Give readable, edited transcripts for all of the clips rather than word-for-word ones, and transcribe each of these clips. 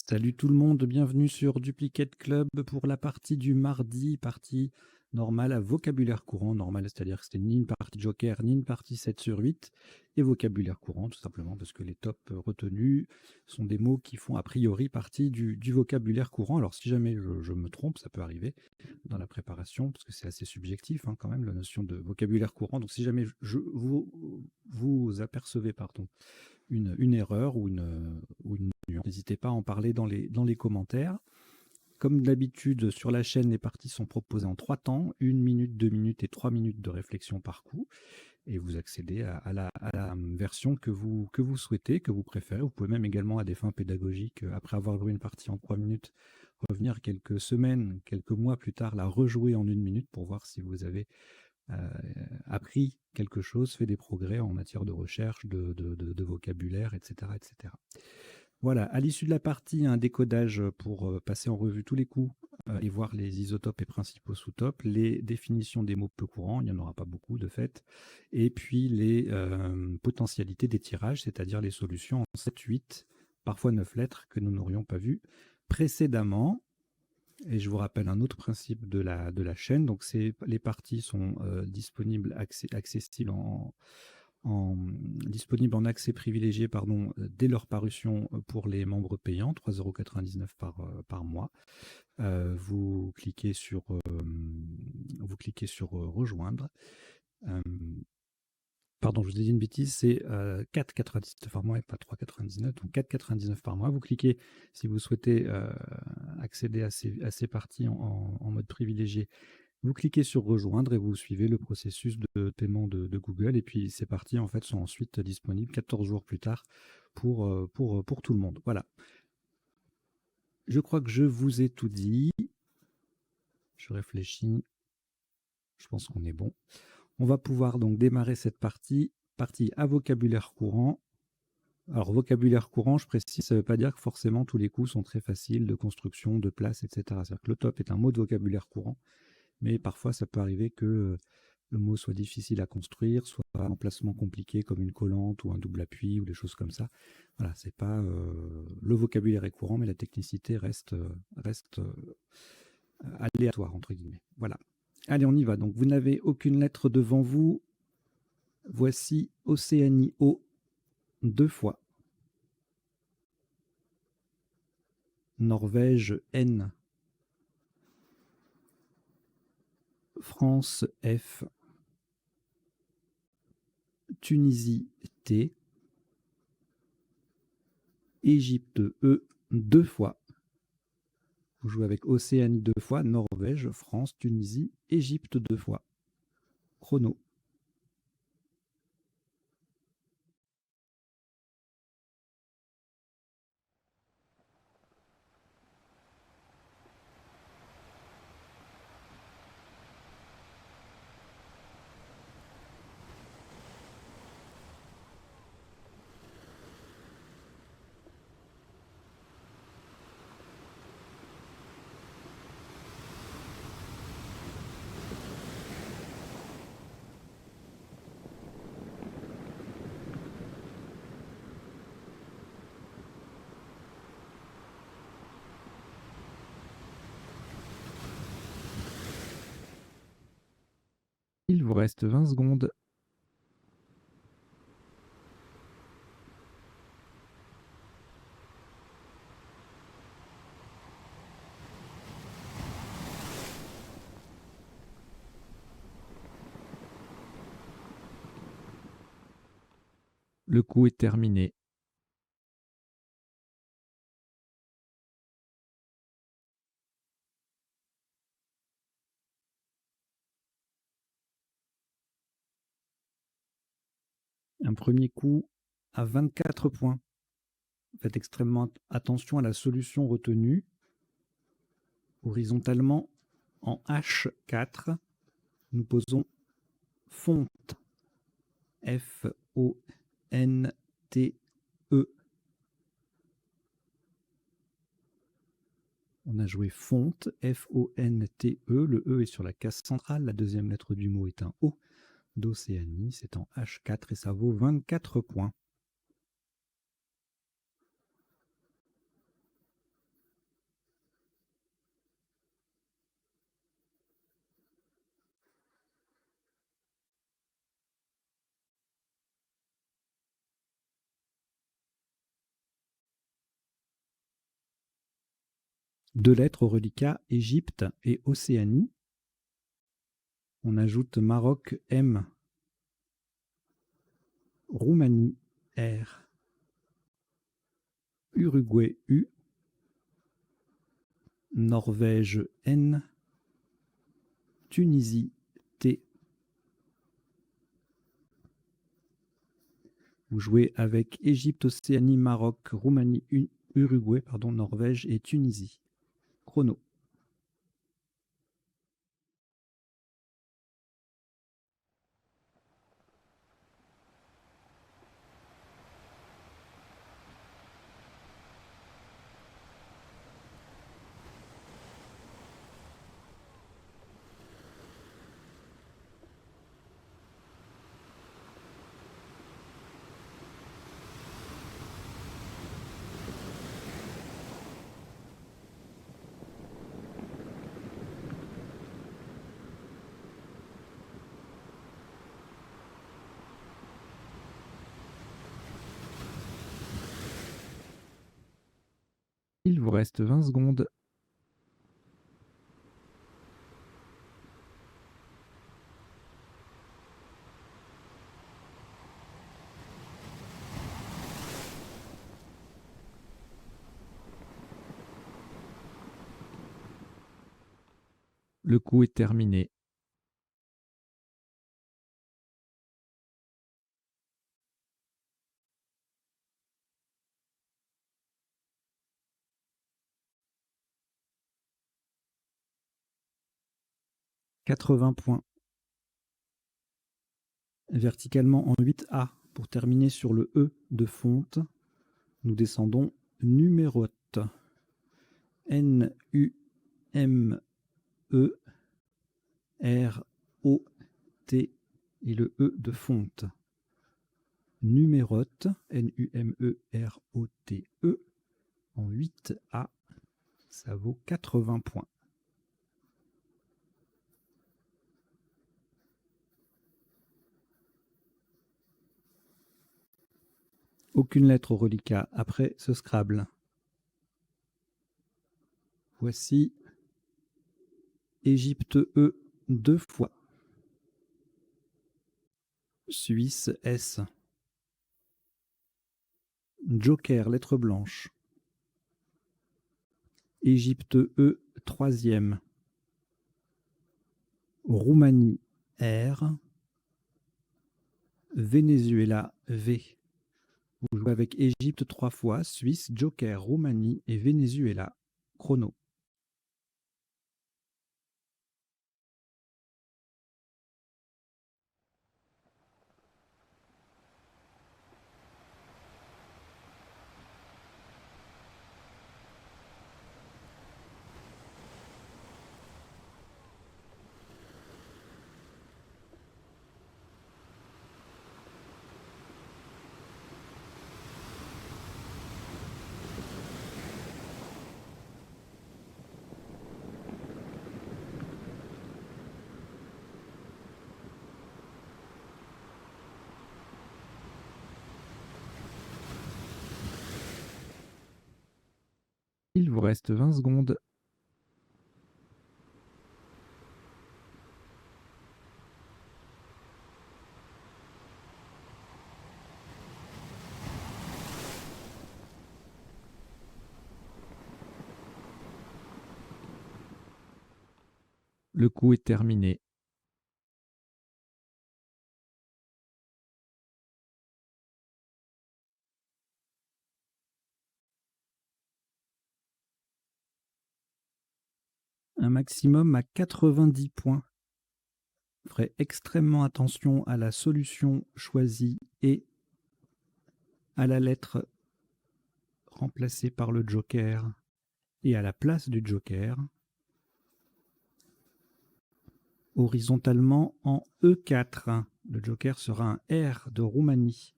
Salut tout le monde, bienvenue sur Duplicate Club pour la partie du mardi, partie normale à vocabulaire courant. Normal, c'est-à-dire que c'était ni une partie joker, ni une partie 7 sur 8, et vocabulaire courant, tout simplement parce que les tops retenus sont des mots qui font a priori partie du vocabulaire courant. Alors si jamais je me trompe, ça peut arriver dans la préparation, parce que c'est assez subjectif quand même, la notion de vocabulaire courant. Donc si jamais vous apercevez une erreur ou une nuance, n'hésitez pas à en parler dans les commentaires. Comme d'habitude, sur la chaîne, les parties sont proposées en 3 temps, 1 minute, 2 minutes et 3 minutes de réflexion par coup. Et vous accédez à la version que vous souhaitez, que vous préférez. Vous pouvez même également, à des fins pédagogiques, après avoir joué une partie en 3 minutes, revenir quelques semaines, quelques mois plus tard, la rejouer en 1 minute pour voir si vous avez appris quelque chose, fait des progrès en matière de recherche, de vocabulaire, etc., etc. Voilà, à l'issue de la partie, un décodage pour passer en revue tous les coups et voir les isotopes et principaux sous-topes, les définitions des mots peu courants, il n'y en aura pas beaucoup de fait, et puis les potentialités des tirages, c'est-à-dire les solutions en 7, 8, parfois 9 lettres que nous n'aurions pas vues précédemment. Et je vous rappelle un autre principe de la chaîne, donc les parties sont disponibles, accessibles disponibles en accès privilégié dès leur parution pour les membres payants, 3,99 € par mois. Vous cliquez sur rejoindre. Pardon, je vous ai dit une bêtise, c'est 4,99 par mois et pas 3,99, donc 4,99 par mois. Vous cliquez si vous souhaitez accéder à ces parties en mode privilégié. Vous cliquez sur rejoindre et vous suivez le processus de paiement de Google. Et puis ces parties en fait sont ensuite disponibles 14 jours plus tard pour tout le monde. Voilà. Je crois que je vous ai tout dit. Je réfléchis. Je pense qu'on est bon. On va pouvoir donc démarrer cette partie à vocabulaire courant. Alors, vocabulaire courant, je précise, ça ne veut pas dire que forcément tous les coups sont très faciles de construction, de place, etc. C'est-à-dire que le top est un mot de vocabulaire courant, mais parfois ça peut arriver que le mot soit difficile à construire, soit un emplacement compliqué comme une collante ou un double appui ou des choses comme ça. Voilà, c'est pas le vocabulaire est courant, mais la technicité reste aléatoire entre guillemets. Voilà. Allez, on y va. Donc, vous n'avez aucune lettre devant vous. Voici Océanie O 2 fois. Norvège N. France F. Tunisie T. Égypte E 2 fois. Vous jouez avec Océanie 2 fois, Norvège, France, Tunisie, Égypte 2 fois. Chrono. Il vous reste 20 secondes. Le coup est terminé. Un premier coup à 24 points. Faites extrêmement attention à la solution retenue. Horizontalement, en H4, nous posons fonte. F-O-N-T-E. On a joué fonte, F-O-N-T-E. Le E est sur la case centrale. La deuxième lettre du mot est un O. D'Océanie, c'est en H4 et ça vaut 24 points. 2 lettres au reliquat Égypte et Océanie. On ajoute Maroc M, Roumanie R, Uruguay U, Norvège N, Tunisie T. Vous jouez avec Égypte, Océanie, Maroc, Roumanie, Uruguay, Norvège et Tunisie. Chrono. Il vous reste 20 secondes. Le coup est terminé. « 80 points. Verticalement en 8A. Pour terminer sur le E de fonte, nous descendons numérote. N-U-M-E-R-O-T-E. Et le E de fonte. Numérote, N-U-M-E-R-O-T-E, en 8A, ça vaut 80 points. Aucune lettre au reliquat après ce Scrabble. Voici Égypte E 2 fois. Suisse S. Joker, lettre blanche. Égypte E, 3e. Roumanie R. Venezuela V. Vous jouez avec Égypte 3 fois, Suisse, Joker, Roumanie et Venezuela. Chrono. Il vous reste 20 secondes. Le coup est terminé. Un maximum à 90 points. Ferez extrêmement attention à la solution choisie et à la lettre remplacée par le joker et à la place du joker. Horizontalement en E4. Le joker sera un R de Roumanie.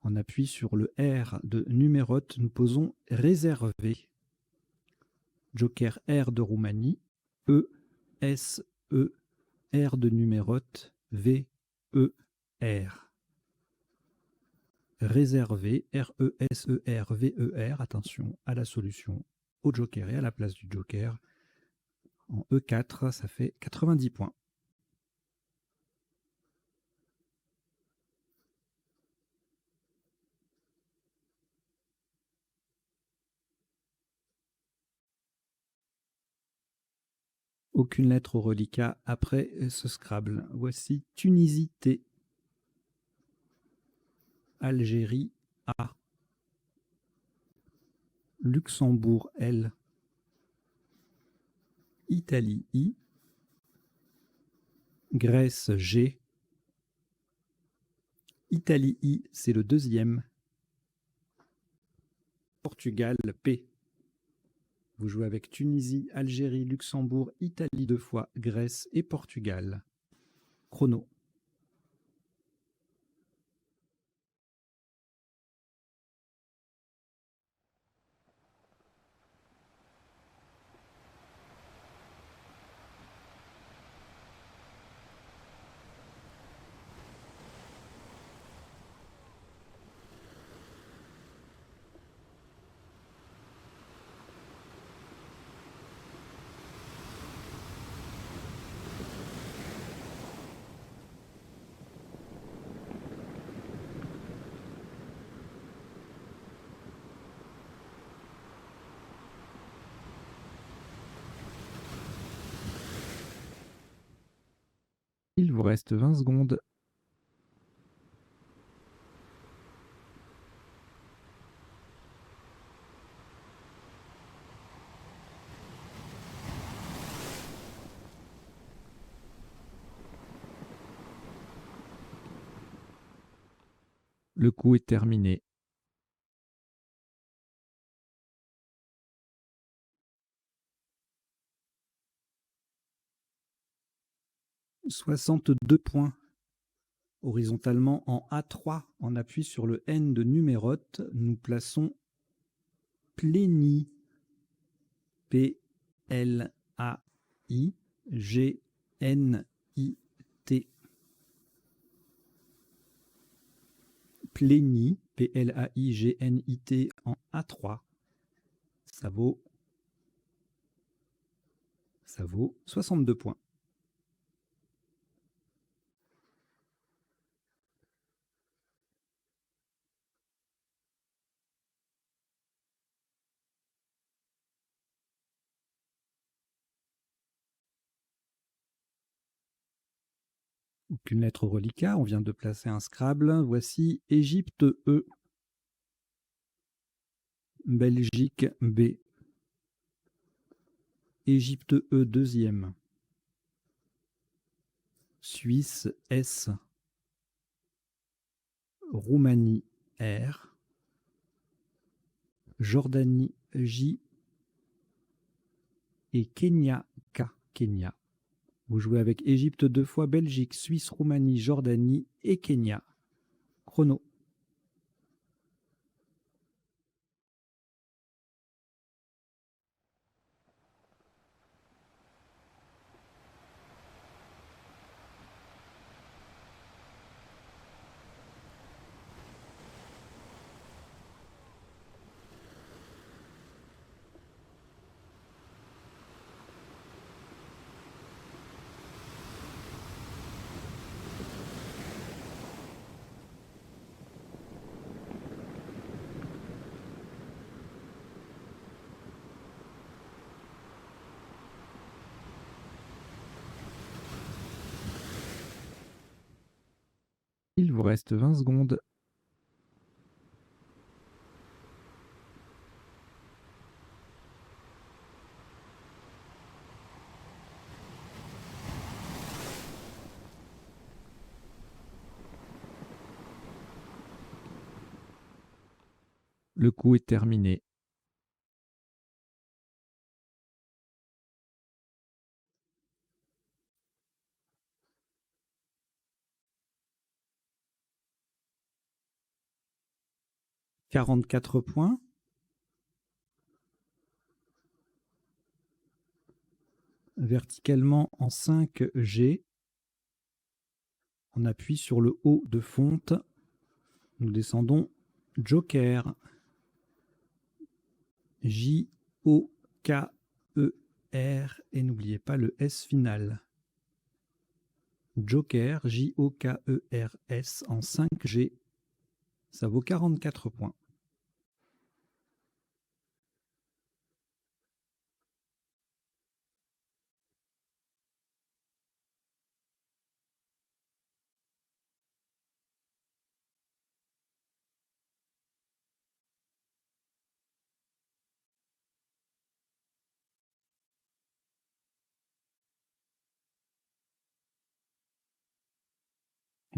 On appuie sur le R de numérote, nous posons réservé. Joker R de Roumanie, E, S, E, R de numérote, V, E, R. Réservé, R, E, S, E, R, V, E, R. Attention à la solution au joker et à la place du joker. En E4, ça fait 90 points. Aucune lettre au reliquat après ce Scrabble. Voici Tunisie T. Algérie A. Luxembourg L. Italie I. Grèce G. Italie I, c'est le deuxième. Portugal P. Vous jouez avec Tunisie, Algérie, Luxembourg, Italie 2 fois, Grèce et Portugal. Chrono. Il vous reste 20 secondes. Le coup est terminé. « 62 points. Horizontalement en A3, en appui sur le N de numérote, nous plaçons Pléni. P-L-A-I-G-N-I-T. Pléni, P-L-A-I-G-N-I-T en A3. Ça vaut 62 points. Aucune lettre au reliquat, on vient de placer un Scrabble. Voici Égypte E. Belgique B. Égypte E deuxième. Suisse S. Roumanie R. Jordanie J. Et Kenya K. Kenya. Vous jouez avec Égypte 2 fois, Belgique, Suisse, Roumanie, Jordanie et Kenya. Chrono. Il vous reste 20 secondes. Le coup est terminé. « 44 points. Verticalement en 5G. On appuie sur le haut de fonte. Nous descendons Joker. J-O J-O-K-E-R et n'oubliez pas le S final. Joker, J-O-K-E-R-S en 5G. Ça vaut 44 points.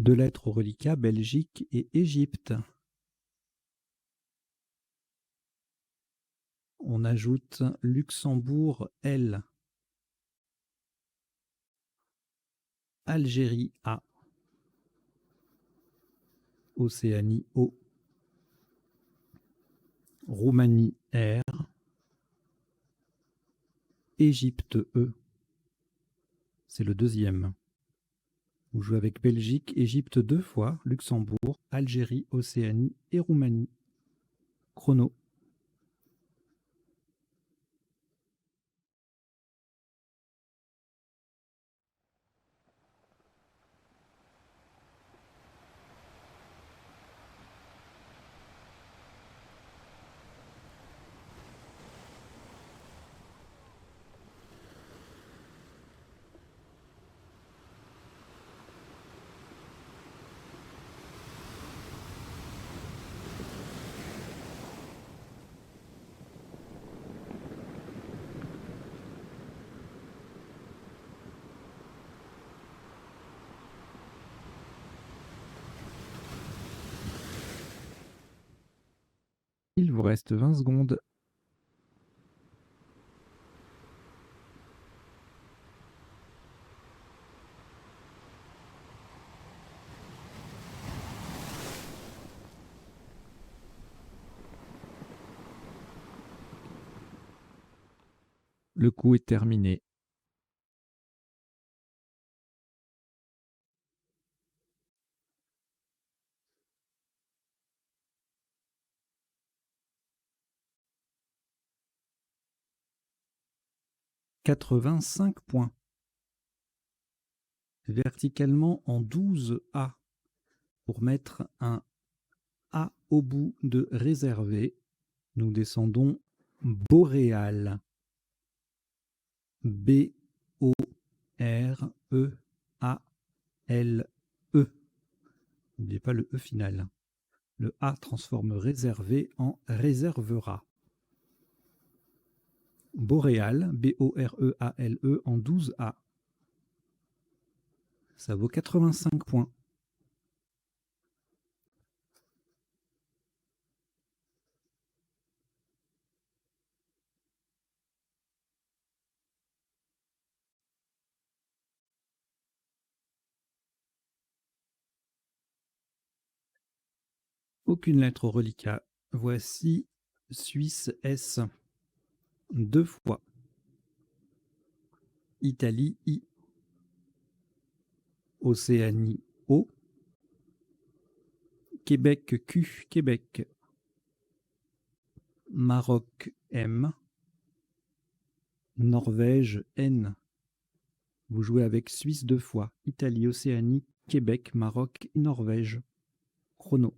Deux lettres au reliquat, Belgique et Égypte. On ajoute Luxembourg, L. Algérie, A. Océanie, O. Roumanie, R. Égypte, E. C'est le deuxième. Vous jouez avec Belgique, Égypte 2 fois, Luxembourg, Algérie, Océanie et Roumanie. Chrono. Il vous reste 20 secondes. Le coup est terminé. « 85 points. Verticalement en 12 A pour mettre un A au bout de réservé. Nous descendons Boréal. B-O-R-E-A-L-E. N'oubliez pas le E final. Le A transforme réservé en réservera. Boréal, B-O-R-E-A-L-E en 12 A. Ça vaut 85 points. Aucune lettre au reliquat. Voici Suisse S. 2 fois. Italie I. Océanie O. Québec Q. Québec. Maroc M. Norvège N. Vous jouez avec Suisse 2 fois. Italie, Océanie, Québec, Maroc et Norvège. Chrono.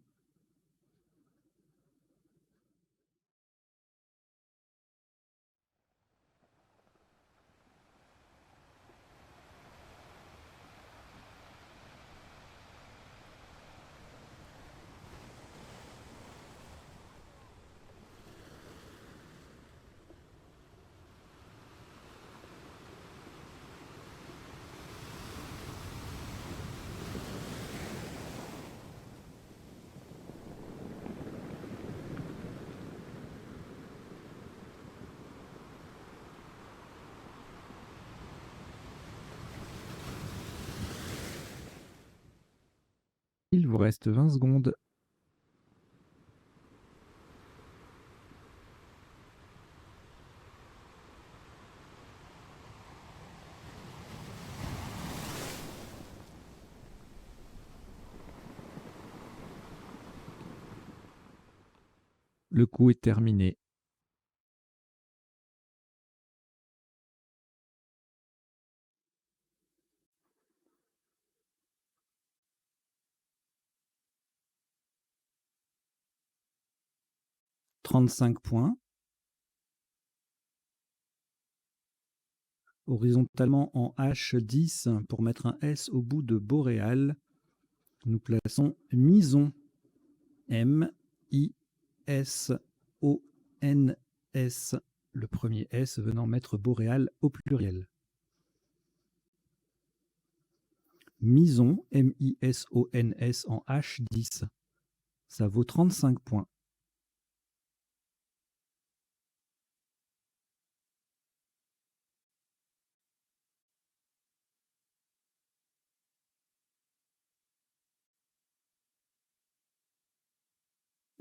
Il vous reste 20 secondes. Le coup est terminé. 35 points. Horizontalement en H10 pour mettre un S au bout de boréal, nous plaçons Mison. M-I-S-O-N-S, le premier S venant mettre boréal au pluriel. Mison, M-I-S-O-N-S en H10. Ça vaut 35 points.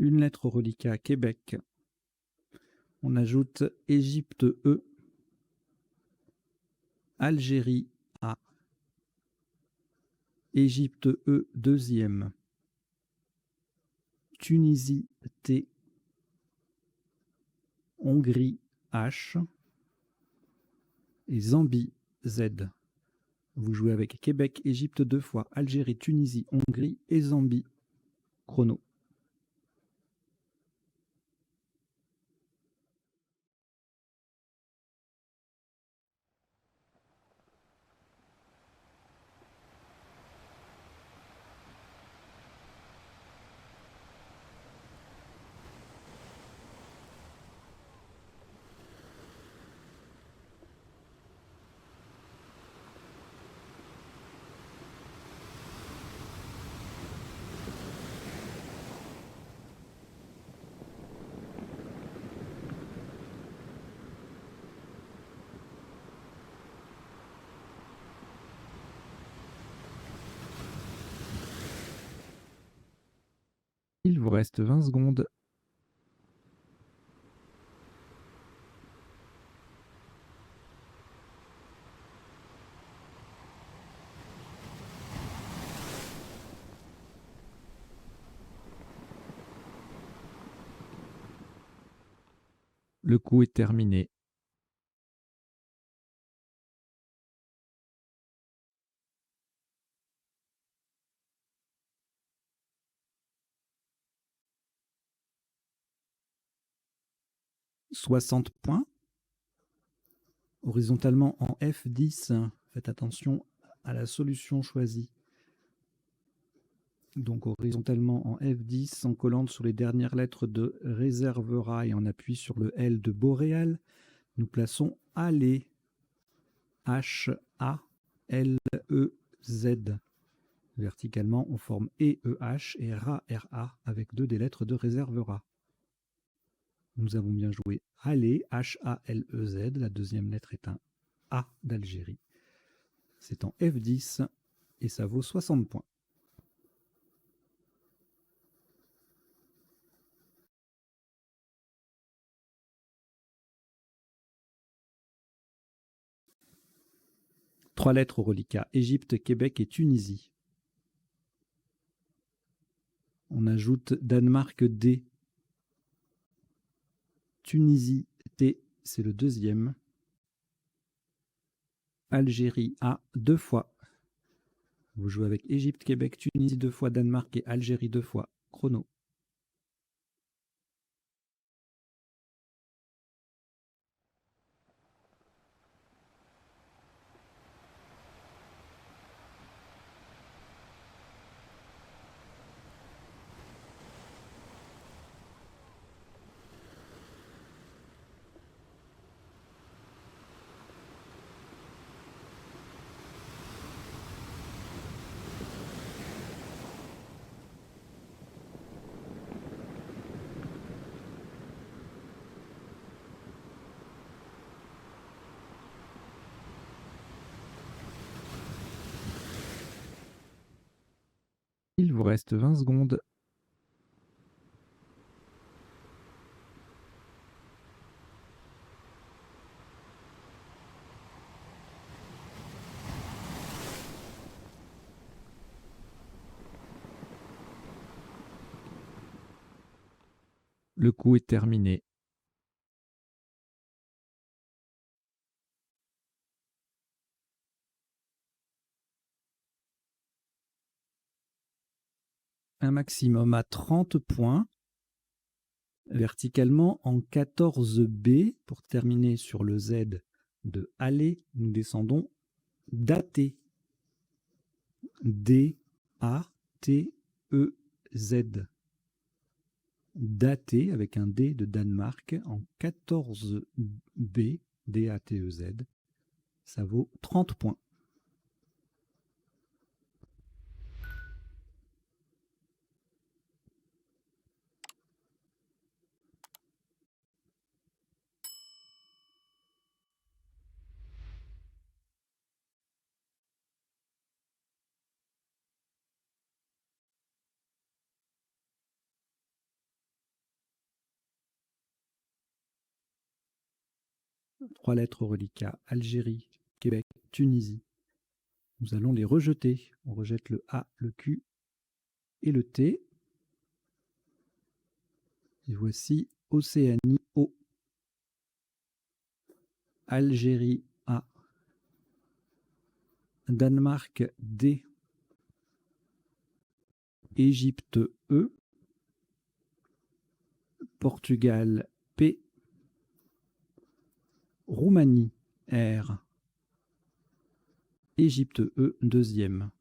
Une lettre au reliquat Québec. On ajoute Égypte E, Algérie A, Égypte E deuxième, Tunisie T, Hongrie H et Zambie Z. Vous jouez avec Québec, Égypte 2 fois, Algérie, Tunisie, Hongrie et Zambie. Chrono. Il vous reste 20 secondes. Le coup est terminé. « 60 points. Horizontalement en F10. Faites attention à la solution choisie. Donc horizontalement en F10, en collant sur les dernières lettres de réservera et en appui sur le L de boréal, nous plaçons aller. H-A-L-E-Z. Verticalement, on forme E-E-H et Ra-R-A avec deux des lettres de réservera. Nous avons bien joué aller, H-A-L-E-Z. La deuxième lettre est un A d'Algérie. C'est en F10 et ça vaut 60 points. Trois lettres au reliquat, Égypte, Québec et Tunisie. On ajoute Danemark D. Tunisie T, c'est le deuxième. Algérie A, deux fois. Vous jouez avec Égypte, Québec, Tunisie deux fois, Danemark et Algérie deux fois. Chrono. Il vous reste 20 secondes. Le coup est terminé. Un maximum à 30 points. Verticalement, en 14B, pour terminer sur le Z de aller, nous descendons dater. D-A-T-E-Z. Daté avec un D de Danemark en 14B, D-A-T-E-Z. Ça vaut 30 points. Trois lettres au reliquat, Algérie, Québec, Tunisie. Nous allons les rejeter. On rejette le A, le Q et le T. Et voici Océanie, O. Algérie, A. Danemark, D. Égypte, E. Portugal, P. Roumanie, R. Égypte, E, deuxième.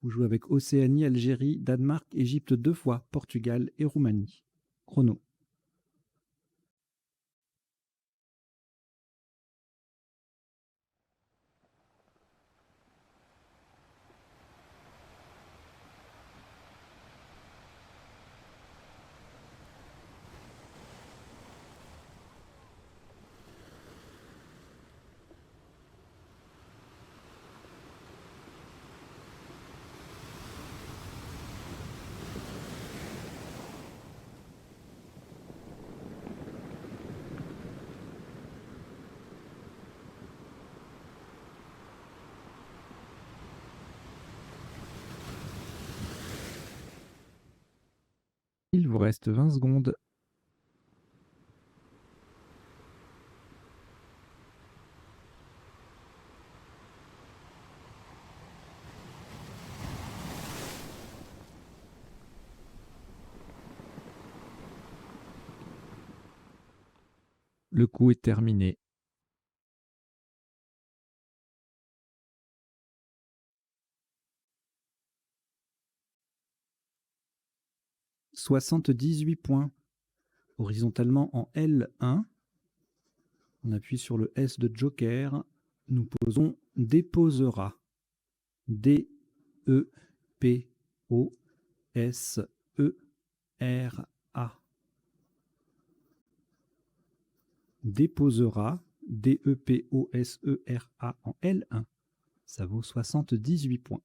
Vous jouez avec Océanie, Algérie, Danemark, Égypte deux fois, Portugal et Roumanie. Chrono. Il vous reste 20 secondes. Le coup est terminé. « 78 points. Horizontalement en L1. On appuie sur le S de Joker. Nous posons déposera. D-E-P-O-S-E-R-A. Déposera. D-E-P-O-S-E-R-A en L1. Ça vaut 78 points.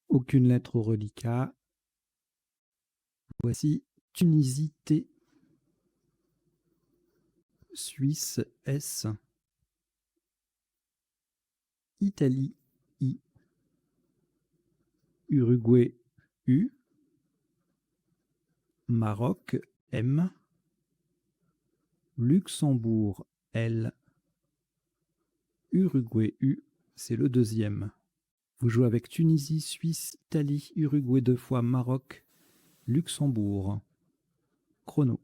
Aucune lettre au reliquat. Voici Tunisie T. Suisse S. Italie I. Uruguay U. Maroc M. Luxembourg L. Uruguay U, c'est le deuxième. Vous jouez avec Tunisie, Suisse, Italie, Uruguay deux fois, Maroc, Luxembourg. Chrono.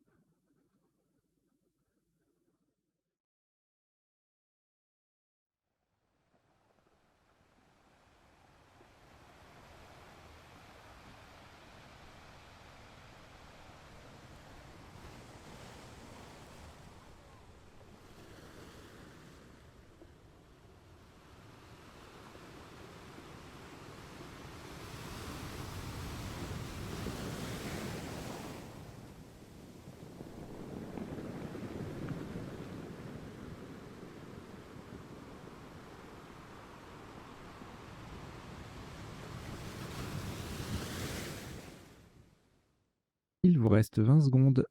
Il vous reste 20 secondes.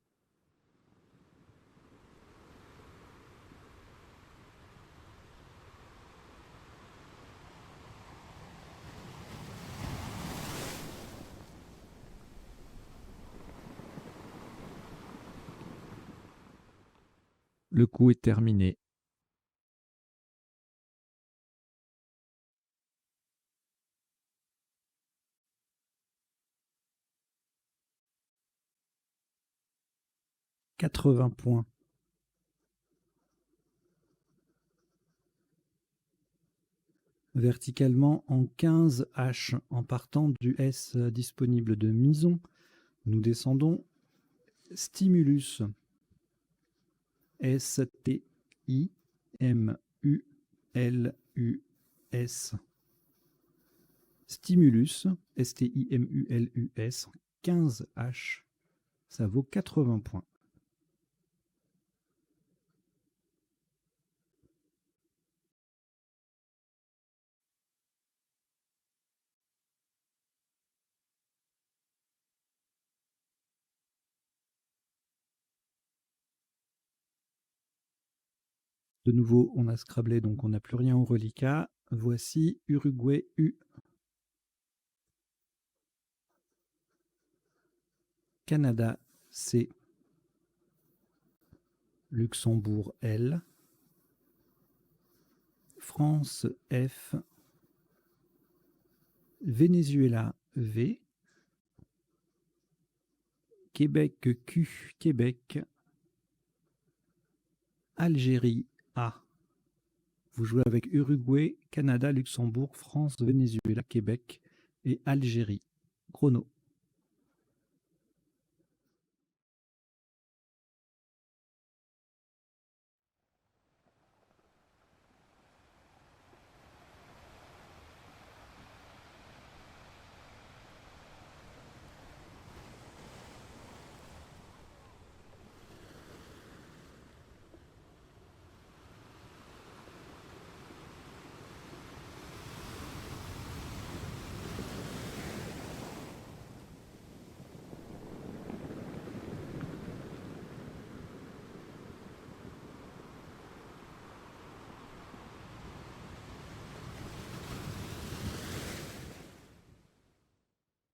Le coup est terminé. « 80 points. Verticalement en 15 H en partant du S disponible de Mison. Nous descendons Stimulus. S-T-I-M-U-L-U-S. Stimulus, S-T-I-M-U-L-U-S, 15 H. Ça vaut 80 points. De nouveau, on a scrablé, donc on n'a plus rien au reliquat. Voici Uruguay U. Canada C. Luxembourg L. France F. Venezuela V. Québec Q. Québec. Algérie A. Vous jouez avec Uruguay, Canada, Luxembourg, France, Venezuela, Québec et Algérie. Chrono.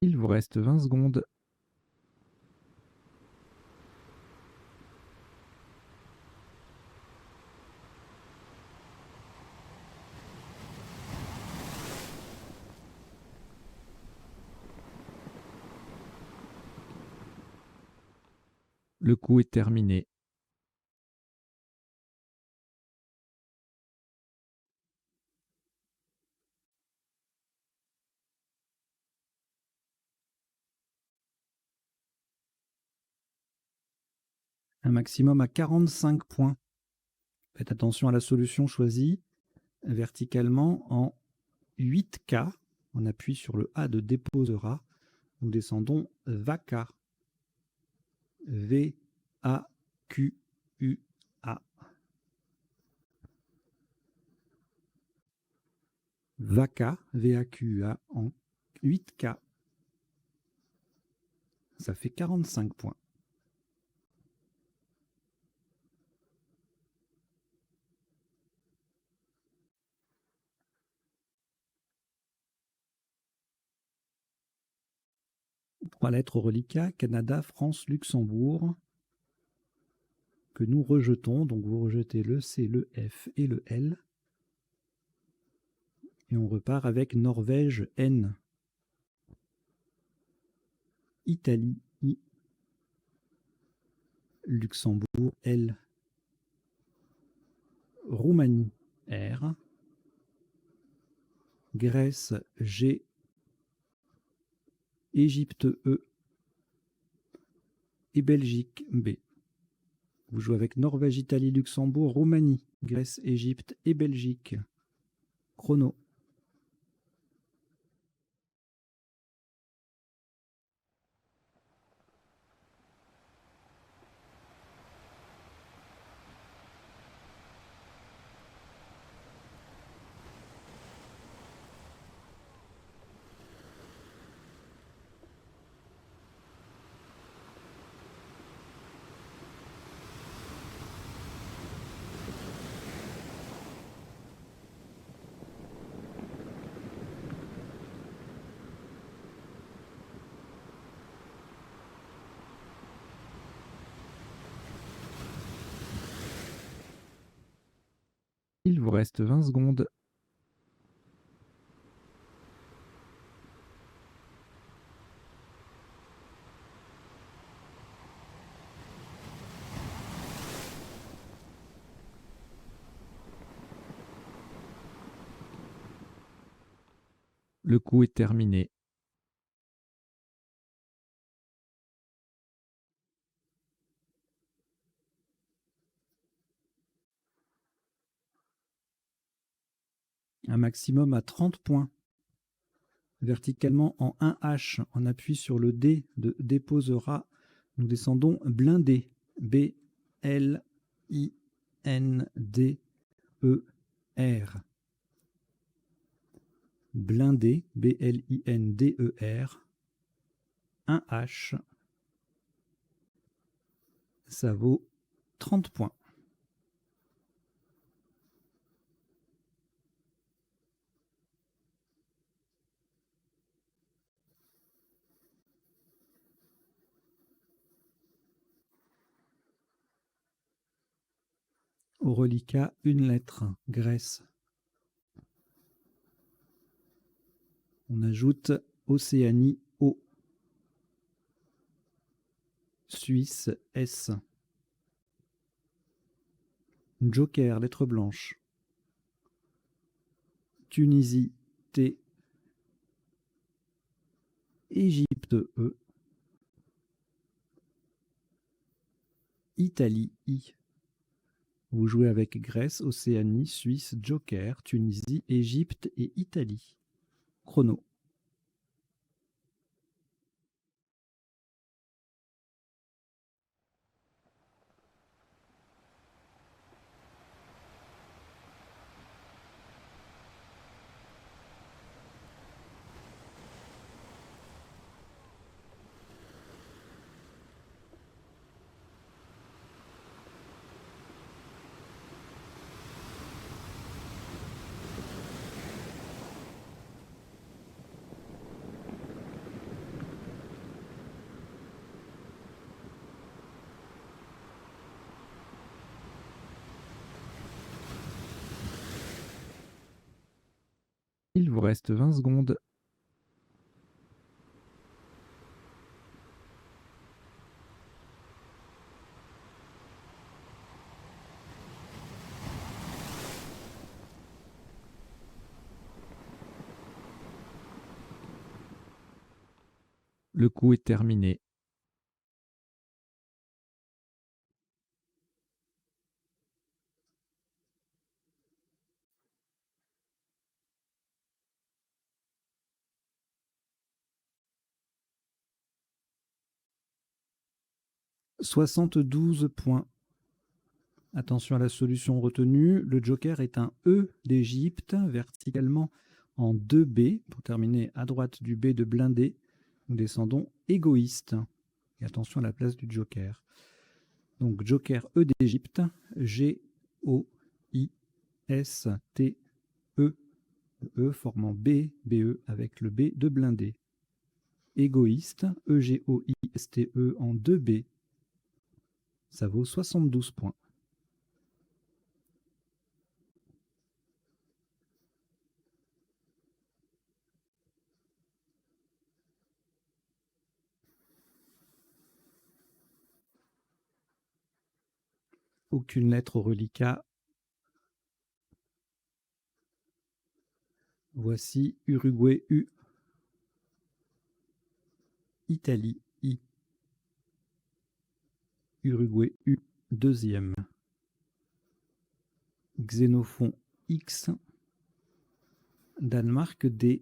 Il vous reste 20 secondes. Le coup est terminé. Un maximum à 45 points. Faites attention à la solution choisie verticalement en 8K. On appuie sur le A de déposera. Nous descendons VACA. V-A-Q-U-A. VACA, V-A-Q-U-A en 8K. Ça fait 45 points. Trois lettres au reliquat, Canada, France, Luxembourg, que nous rejetons. Donc vous rejetez le C, le F et le L. Et on repart avec Norvège N. Italie I. Luxembourg L. Roumanie R. Grèce G. Égypte E. Et Belgique B. Vous jouez avec Norvège, Italie, Luxembourg, Roumanie, Grèce, Égypte et Belgique. Chrono. Il vous reste 20 secondes. Le coup est terminé. Un maximum à 30 points. Verticalement en 1H, on appuie sur le D de déposera. Nous descendons blindé. B-L-I-N-D-E-R. Blindé. B-L-I-N-D-E-R. 1H. Ça vaut 30 points. Au reliquat, une lettre, Grèce. On ajoute Océanie, O. Suisse, S. Joker, lettre blanche. Tunisie, T. Égypte, E. Italie, I. Vous jouez avec Grèce, Océanie, Suisse, Joker, Tunisie, Égypte et Italie. Chrono. Il vous reste 20 secondes. Le coup est terminé. « 72 points. Attention à la solution retenue. Le joker est un E d'Égypte, verticalement en 2B. Pour terminer à droite du B de blindé, nous descendons égoïste. Et attention à la place du joker. Donc joker E d'Égypte, G-O-I-S-T-E, E formant B, B-E avec le B de blindé. Égoïste, E-G-O-I-S-T-E en 2B. Ça vaut 72 points. Aucune lettre au reliquat. Voici Uruguay U. Italie I. Uruguay U, deuxième. Xénophon X. Danemark D.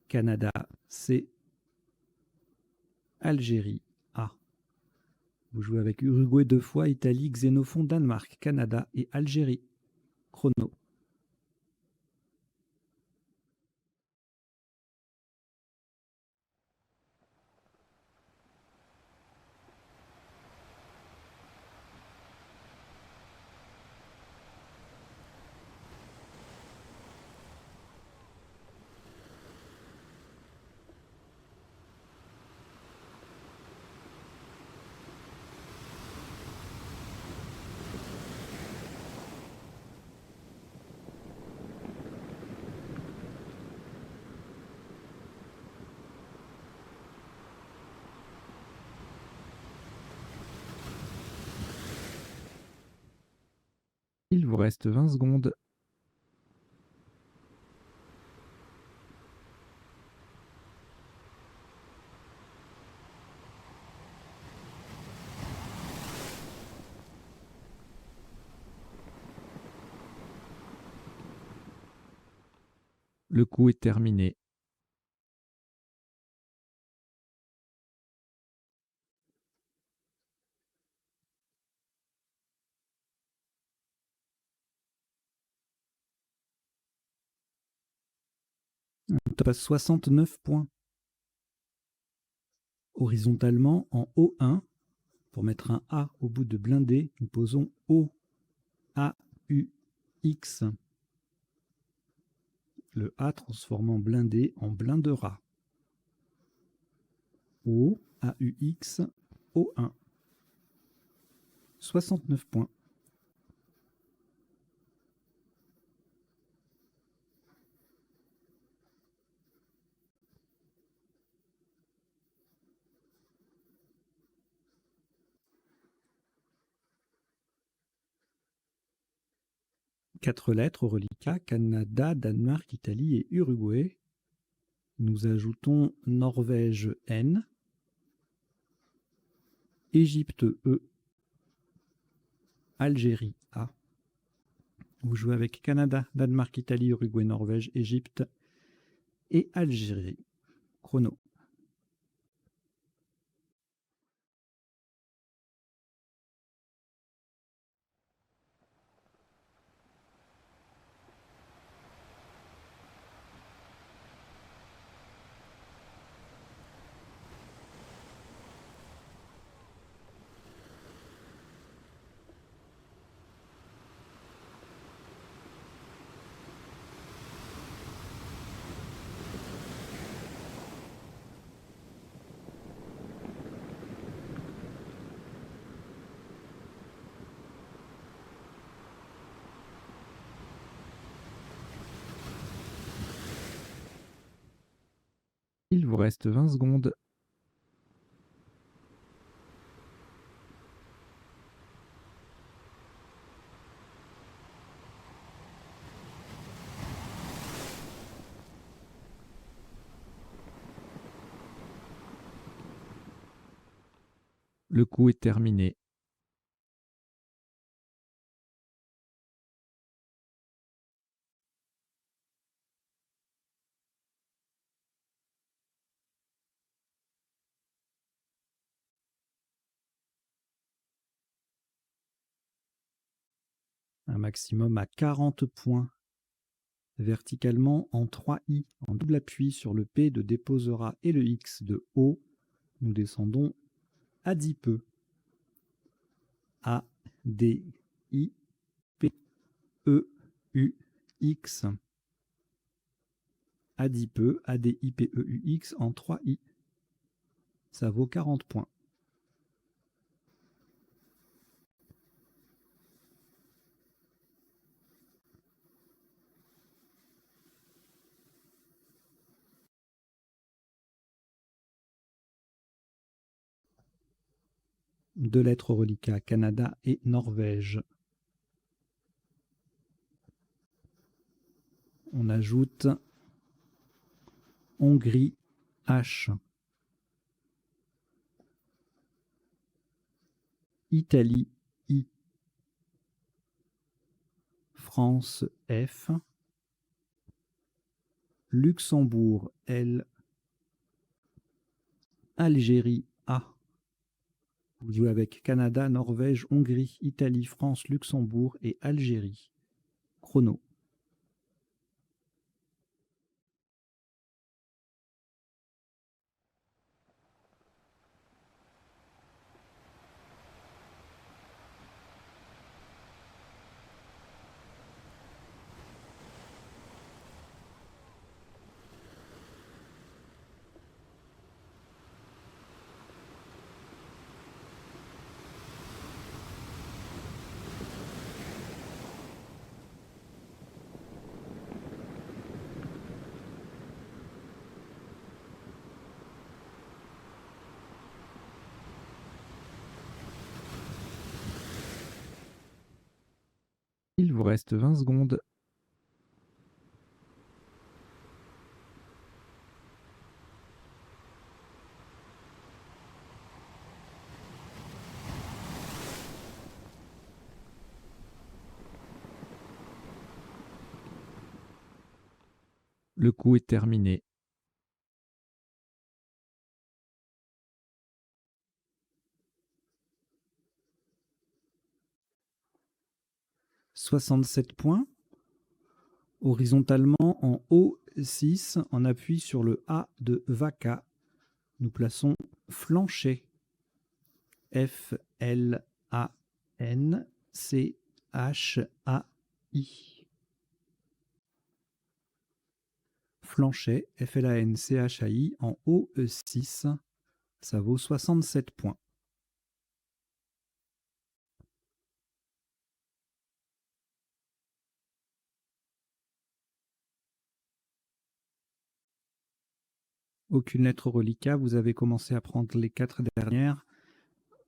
Canada C. Algérie A. Vous jouez avec Uruguay 2 fois, Italie, Xénophon, Danemark, Canada et Algérie. Chrono. Il vous reste 20 secondes. Le coup est terminé. On passe 69 points. Horizontalement, en O1, pour mettre un A au bout de blindé, nous posons O, A, U, X. Le A transformant blindé en blindera. O, A, U, X, O1. 69 points. Quatre lettres au reliquat, Canada, Danemark, Italie et Uruguay. Nous ajoutons Norvège N, Égypte E, Algérie A. Vous jouez avec Canada, Danemark, Italie, Uruguay, Norvège, Égypte et Algérie. Chrono. Il vous reste 20 secondes. Le coup est terminé. Un maximum à 40 points. Verticalement en 3i, en double appui sur le P de déposera et le X de O, nous descendons à 10 peu. A, D, I, P, E, U, X. A 10 peu, A, D, I, P, E, U, X en 3i. Ça vaut 40 points. Deux lettres au reliquat, Canada et Norvège. On ajoute Hongrie H, Italie I, France F, Luxembourg L, Algérie A. Vous jouez avec Canada, Norvège, Hongrie, Italie, France, Luxembourg et Algérie. Chrono. Il vous reste 20 secondes. Le coup est terminé. « 67 points. Horizontalement en O6, en appui sur le A de Vaca, nous plaçons Flanchet. F-L-A-N-C-H-A-I. Flanchet, F-L-A-N-C-H-A-I, en O6, ça vaut 67 points. Aucune lettre reliquat, vous avez commencé à prendre les 4 dernières.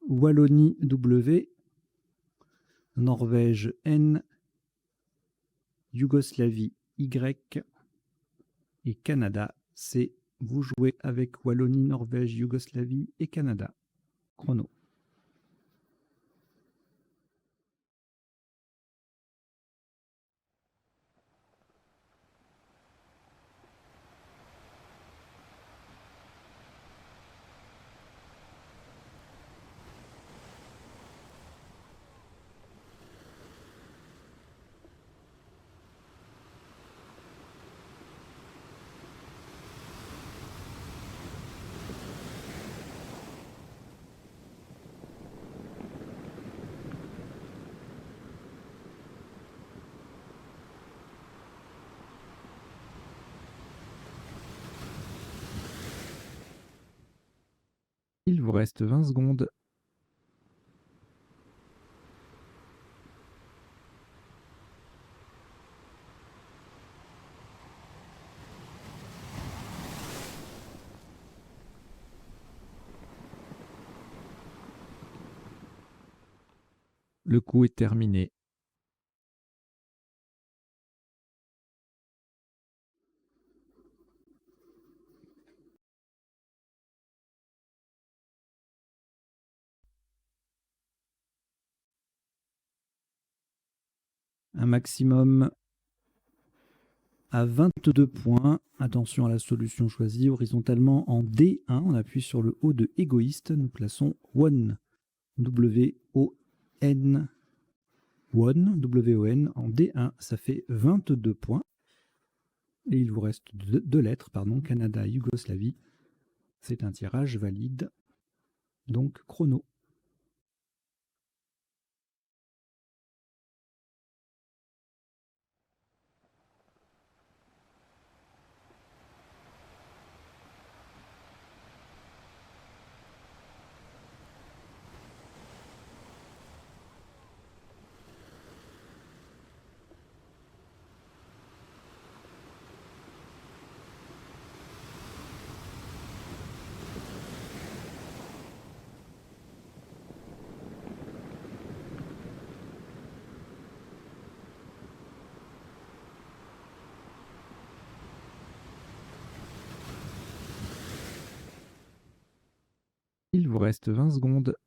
Wallonie W, Norvège N, Yougoslavie Y et Canada C. Vous jouez avec Wallonie, Norvège, Yougoslavie et Canada. Chrono. Il vous reste 20 secondes. Le coup est terminé. Un maximum à 22 points. Attention à la solution choisie. Horizontalement en D1, on appuie sur le haut de égoïste. Nous plaçons Won. W-O-N. Won, W-O-N, en D1, ça fait 22 points. Et il vous reste deux lettres, pardon, Canada, Yougoslavie. C'est un tirage valide. Donc, chrono. Il vous reste 20 secondes.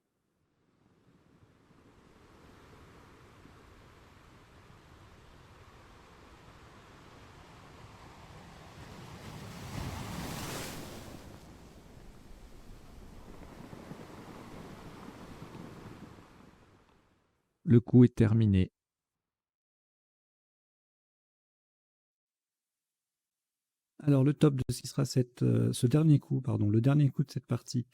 Le coup est terminé. Alors, le top de ce qui sera ce dernier coup, pardon, le dernier coup de cette partie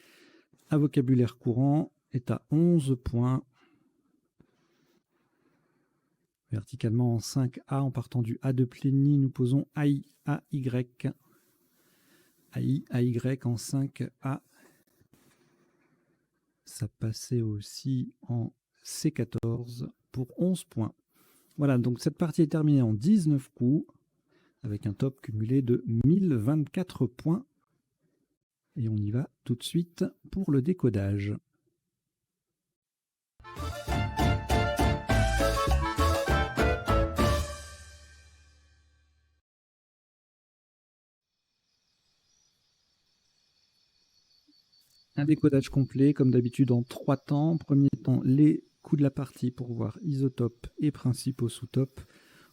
à vocabulaire courant est à 11 points. Verticalement en 5A, en partant du A de Plénie, nous posons AI, A-Y. AI, A-Y en 5A. Ça passait aussi en C14 pour 11 points. Voilà, donc cette partie est terminée en 19 coups, avec un top cumulé de 1024 points. Et on y va tout de suite pour le décodage. Un décodage complet, comme d'habitude, en 3 temps. Premier temps, les coups de la partie pour voir isotope et principaux sous-top.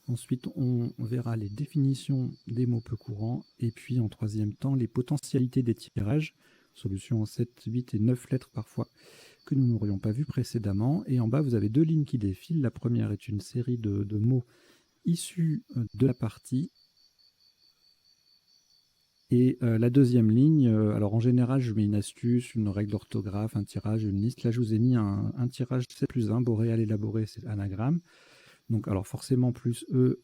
Ensuite, on verra les définitions des mots peu courants. Et puis, en troisième temps, les potentialités des tirages. Solutions en 7, 8 et 9 lettres parfois, que nous n'aurions pas vu précédemment. Et en bas, vous avez 2 lignes qui défilent. La première est une série de mots issus de la partie. Et la deuxième ligne, alors en général, je mets une astuce, une règle d'orthographe, un tirage, une liste. Là, je vous ai mis un tirage 7+1, boréal élaboré, c'est anagramme. Donc, alors forcément, plus E,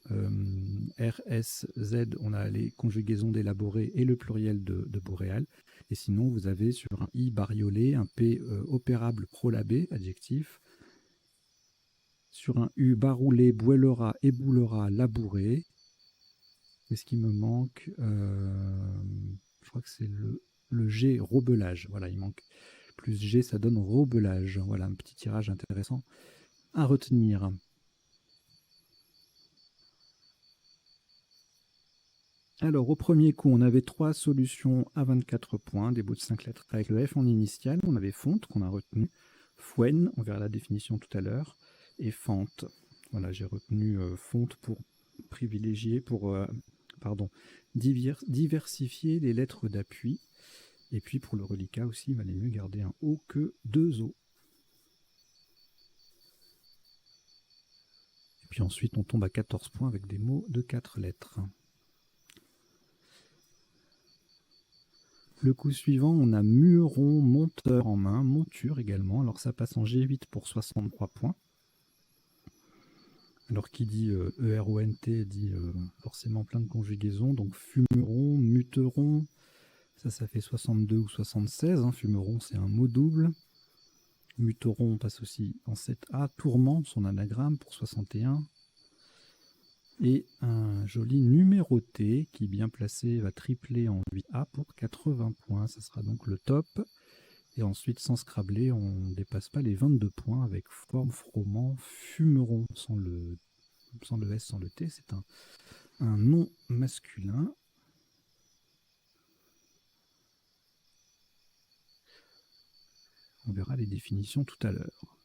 R, S, Z, on a les conjugaisons d'élaboré et le pluriel de boréal. Et sinon, vous avez sur un I bariolé, un P opérable prolabé, adjectif. Sur un U baroulé, bouellera, éboulera, labouré. Qu'est-ce qui me manque? Je crois que c'est le G, robelage. Voilà, il manque plus G, ça donne robelage. Voilà, un petit tirage intéressant à retenir. Alors, au premier coup, on avait 3 solutions à 24 points, des bouts de 5 lettres avec le F en initiale. On avait fonte, qu'on a retenu. Fouen, on verra la définition tout à l'heure. Et fente. Voilà, j'ai retenu fonte pour privilégier, pour diversifier les lettres d'appui. Et puis pour le reliquat aussi, il valait mieux garder un O que 2 O. Et puis ensuite, on tombe à 14 points avec des mots de 4 lettres. Le coup suivant, on a muron, monteur en main, monture également. Alors ça passe en G8 pour 63 points. Alors qui dit ERONT dit forcément plein de conjugaisons. Donc fumeron, muteron, ça fait 62 ou 76. Hein. Fumeron, c'est un mot double. Muteron, on passe aussi en 7A. Tourment, son anagramme pour 61. Et un joli numéroté qui, bien placé, va tripler en 8A pour 80 points. Ça sera donc le top. Et ensuite, sans scrabler, on ne dépasse pas les 22 points avec forme, froment, fumeron, sans le S, sans le T. C'est un nom masculin. On verra les définitions tout à l'heure.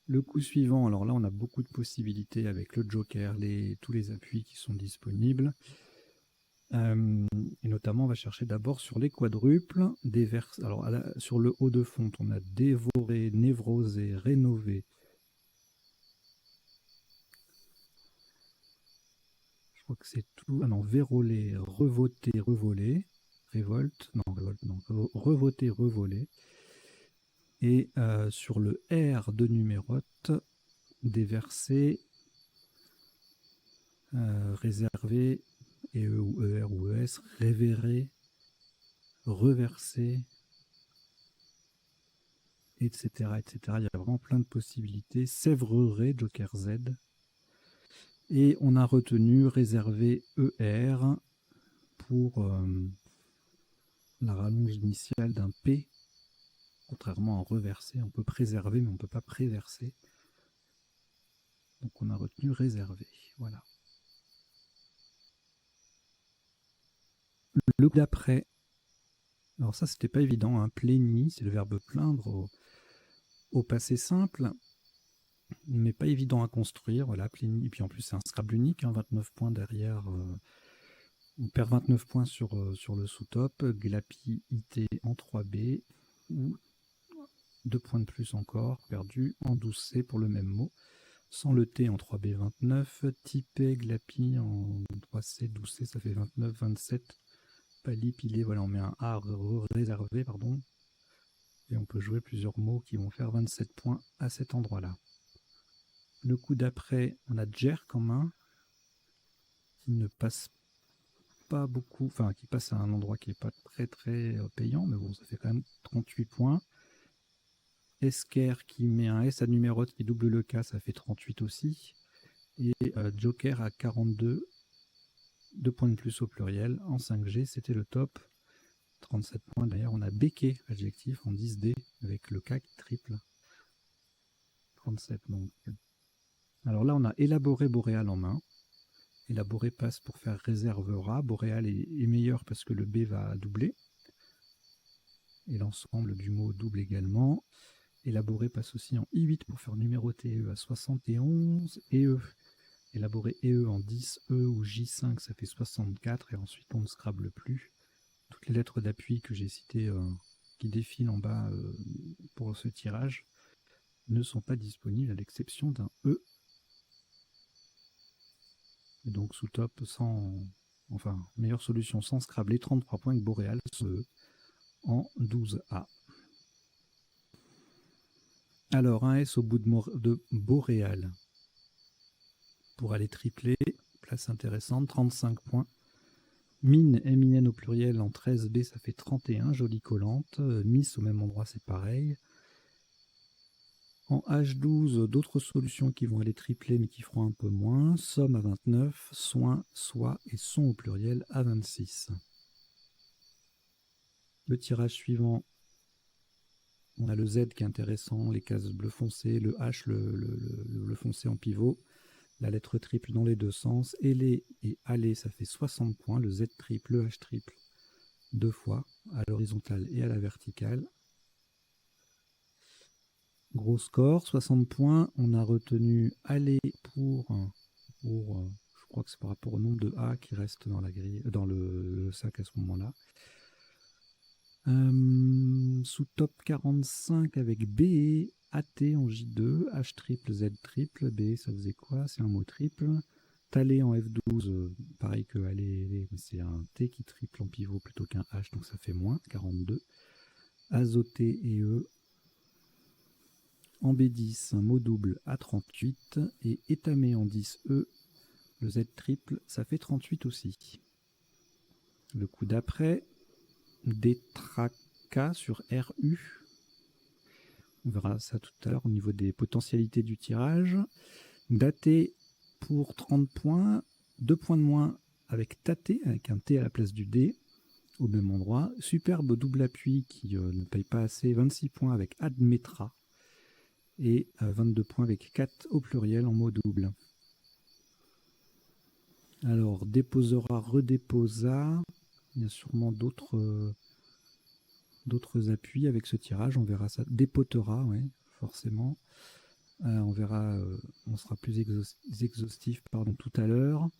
Le coup suivant, alors là, on a beaucoup de possibilités avec le joker, tous les appuis qui sont disponibles. Et notamment, on va chercher d'abord sur les quadruples. Alors, sur le haut de fonte, on a dévoré, névrosé, rénové. Je crois que c'est tout. Ah non, vérolé, revoté, revolé. Révolte, non, revoté, revolé. Et sur le R de numérote, déversé, réservé, et E ou ER ou ES, révéré, reversé, etc., etc. Il y a vraiment plein de possibilités. Sèvreray, Joker Z. Et on a retenu réservé ER pour la rallonge initiale d'un P. Contrairement à reverser, on peut préserver, mais on ne peut pas préverser. Donc on a retenu réservé. Voilà. Le coup d'après, alors ça c'était pas évident, hein. Pléni, c'est le verbe plaindre au passé simple, mais pas évident à construire. Voilà, pléni. Et puis en plus c'est un Scrabble unique, hein, 29 points derrière. On perd 29 points sur le sous-top. Glapi, IT en 3B, ou 2 points de plus encore, perdu en 12C pour le même mot. Sans le T en 3B, 29. Typé, Glapi en 3C, 12C, ça fait 29, 27. Pali, pilé, voilà, on met un A réservé, pardon. Et on peut jouer plusieurs mots qui vont faire 27 points à cet endroit-là. Le coup d'après, on a Jerk en main, qui ne passe pas beaucoup, enfin qui passe à un endroit qui n'est pas très très payant, mais bon, ça fait quand même 38 points. Esker qui met un S à numérote qui double le K, ça fait 38 aussi. Et Joker à 42, 2 points de plus au pluriel. En 5G, c'était le top. 37 points. D'ailleurs, on a béqué, adjectif, en 10D, avec le K qui triple. 37 donc. Alors là, on a élaboré boréal en main. Élaboré passe pour faire réservera. Boréal est meilleur parce que le B va doubler. et l'ensemble du mot double également. Élaborer passe aussi en I8 pour faire numéroter E à 71, et E. Élaborer EE en 10, E ou J5, ça fait 64, et ensuite on ne scrable plus. Toutes les lettres d'appui que j'ai citées qui défilent en bas pour ce tirage ne sont pas disponibles à l'exception d'un E. Et donc sous top meilleure solution sans scrabler, 33 points avec Boréal, ce E en 12A. Alors un S au bout de Boréal pour aller tripler, place intéressante, 35 points. Mine, M-I-N au pluriel en 13B, ça fait 31, jolie collante. Miss au même endroit, c'est pareil. En H12, d'autres solutions qui vont aller tripler mais qui feront un peu moins. Somme à 29, soin, soit et son au pluriel à 26. Le tirage suivant, on a le Z qui est intéressant, les cases bleu foncé, le H, le foncé en pivot, la lettre triple dans les deux sens, ailé et allé, ça fait 60 points, le Z triple, le H triple, deux fois, à l'horizontale et à la verticale. Gros score, 60 points, on a retenu allé pour je crois que c'est par rapport au nombre de A qui reste dans la grille, dans le sac à ce moment-là. Sous top 45 avec B, AT en J2, H triple, Z triple, B ça faisait quoi? C'est un mot triple. Talé en F12, pareil que aller, c'est un T qui triple en pivot plutôt qu'un H, donc ça fait moins, 42. Azoté et E. En B10, un mot double à 38. Et étamé en 10E, le Z triple, ça fait 38 aussi. Le coup d'après, Détraca sur RU. On verra ça tout à l'heure au niveau des potentialités du tirage. Daté pour 30 points, 2 points de moins avec Taté, avec un T à la place du D, au même endroit. Superbe double appui qui ne paye pas assez, 26 points avec Admetra. Et 22 points avec 4 au pluriel en mot double. Alors, déposera, redéposa. Il y a sûrement d'autres appuis avec ce tirage. On verra ça. Dépotera, oui, forcément. On verra, on sera plus exhaustif tout à l'heure.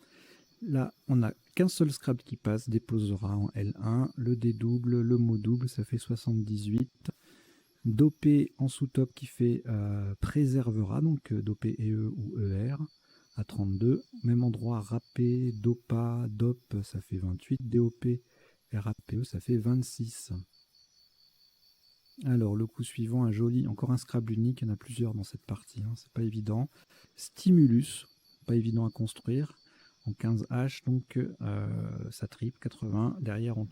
Là, on n'a qu'un seul Scrabble qui passe. Déposera en L1. Le D double, le mot double, ça fait 78. Dopé en sous-top qui fait préservera, donc dopé EE ou ER à 32. Même endroit, râpé, dopa, dop, ça fait 28. DOP, RAPE, ça fait 26. Alors, le coup suivant, encore un Scrabble unique, il y en a plusieurs dans cette partie, hein, c'est pas évident. Stimulus, pas évident à construire, en 15H, donc ça triple, 80. Derrière, on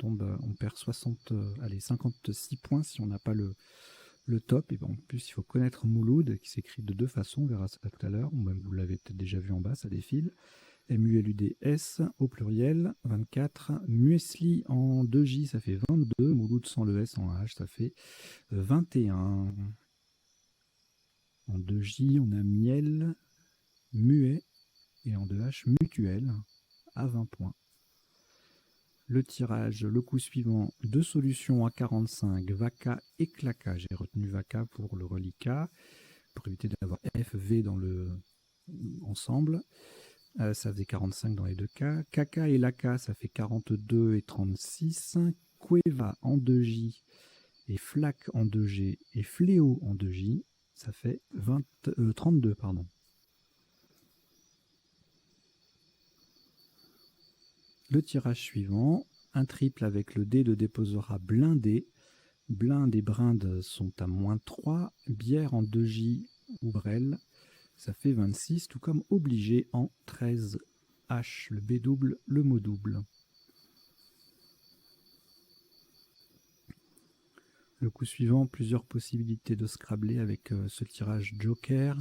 perd 56 points si on n'a pas le top. Et ben, en plus, il faut connaître Mouloud, qui s'écrit de deux façons, on verra ça tout à l'heure, ou même vous l'avez peut-être déjà vu en bas, ça défile. MULUDS au pluriel, 24. Muesli en 2J, ça fait 22. Mouloud sans le S en H, ça fait 21. En 2J, on a miel, muet, et en 2H, mutuel, à 20 points. Le tirage, le coup suivant, deux solutions à 45, Vaca et Claca. J'ai retenu Vaca pour le reliquat, pour éviter d'avoir F, V dans le ensemble. Ça faisait 45 dans les deux cas. Caca et Laca, ça fait 42 et 36. Cueva en 2J et Flac en 2G et Fléau en 2J, ça fait 32, pardon. Le tirage suivant, un triple avec le dé de déposera blindé. Blinde et brinde sont à moins 3. Bière en 2J ou Brel, ça fait 26, tout comme obligé en 13. H, le B double, le mot double. Le coup suivant, plusieurs possibilités de scrabler avec ce tirage joker.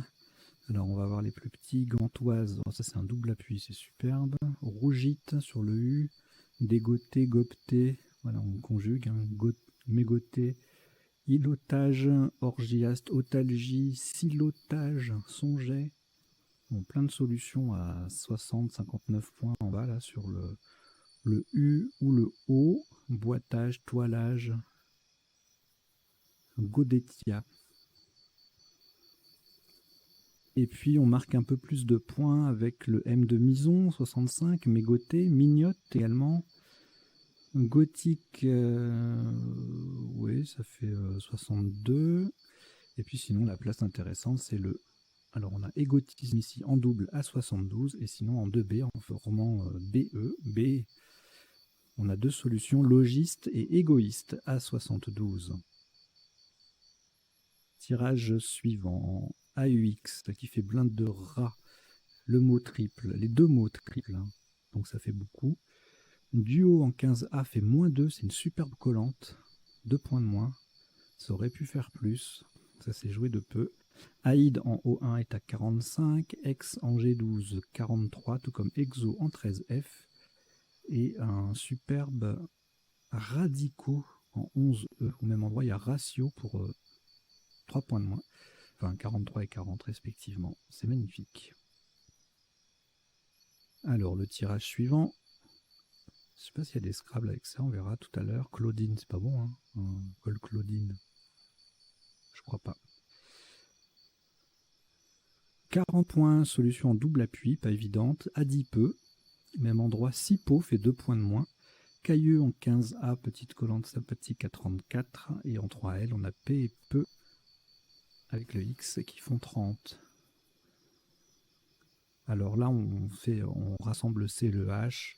Alors on va voir les plus petits. Gantoise, oh, ça c'est un double appui, c'est superbe. Rougite sur le U. Dégoté, gopté, voilà on conjugue. Hein. Mégoté, ilotage, orgiaste, otalgie, silotage, songet. Bon, plein de solutions à 60, 59 points en bas là sur le U ou le O. Boitage, toilage. Godetia. Et puis on marque un peu plus de points avec le M de Mison, 65, Mégoté, Mignotte également. Gothique, oui, ça fait 62. Et puis sinon, la place intéressante, c'est le... Alors on a égotisme ici en double à 72, et sinon en 2B, en formant BE. B, on a deux solutions, logiste et égoïste à 72. Tirage suivant, AUX, qui fait blinde de rat, le mot triple, les deux mots triples, hein, donc ça fait beaucoup. Duo en 15A fait -2, c'est une superbe collante, 2 points de moins, ça aurait pu faire plus, ça s'est joué de peu. Aïd en O1 est à 45, Ex en G12 43, tout comme Exo en 13F, et un superbe Radico en 11E, au même endroit il y a Ratio pour 3 points de moins, enfin 43 et 40 respectivement, c'est magnifique. Alors le tirage suivant, je ne sais pas s'il y a des Scrabble avec ça, on verra tout à l'heure. Claudine, c'est pas bon, hein, Col Claudine, je crois pas. 40 points, solution en double appui, pas évidente. Adipeux, même endroit, Sipo fait 2 points de moins. Cailleux en 15A, petite collante sympathique à 34. Et en 3L, on a P et Peu avec le X qui font 30. Alors là, on rassemble le C et le H,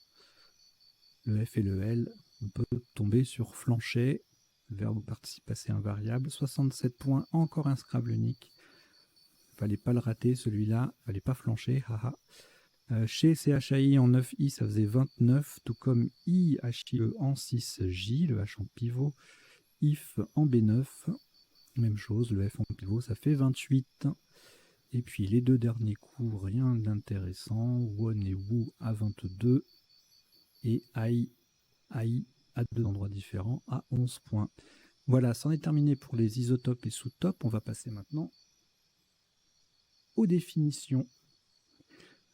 le F et le L. On peut tomber sur flancher, verbe participe passé invariable. 67 points, encore un Scrabble unique. Fallait pas le rater celui-là, fallait pas flancher, haha. Chez CHAI en 9I, ça faisait 29, tout comme IHIE en 6J, le H en pivot, IF en B9, même chose, le F en pivot, ça fait 28. Et puis les deux derniers coups, rien d'intéressant, Won et Wu à 22, et Ai à deux endroits différents à 11 points. Voilà, c'en est terminé pour les isotopes et sous-topes. On va passer maintenant aux définitions.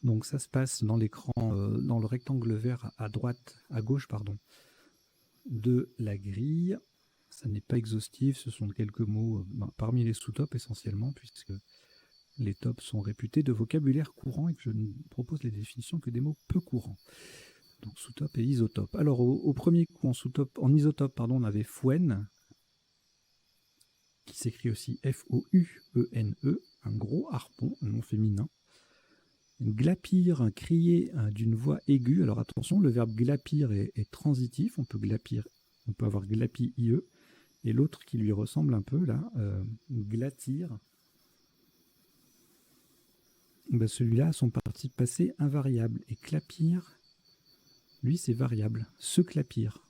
Donc ça se passe dans l'écran, dans le rectangle vert à droite, à gauche, pardon, de la grille. Ça n'est pas exhaustif, ce sont quelques mots parmi les sous-tops essentiellement, puisque les tops sont réputés de vocabulaire courant et que je ne propose les définitions que des mots peu courants. Donc sous-top et isotope. Alors au premier coup en isotope, pardon, on avait Fouen, qui s'écrit aussi F-O-U-E-N-E, un gros harpon, un nom féminin. Glapir, crier d'une voix aiguë. Alors attention, le verbe glapir est transitif. On peut avoir glapi ie. Et l'autre qui lui ressemble un peu là, glatir. Ben celui-là a son participe passé invariable. Et clapir, lui c'est variable. Se clapir.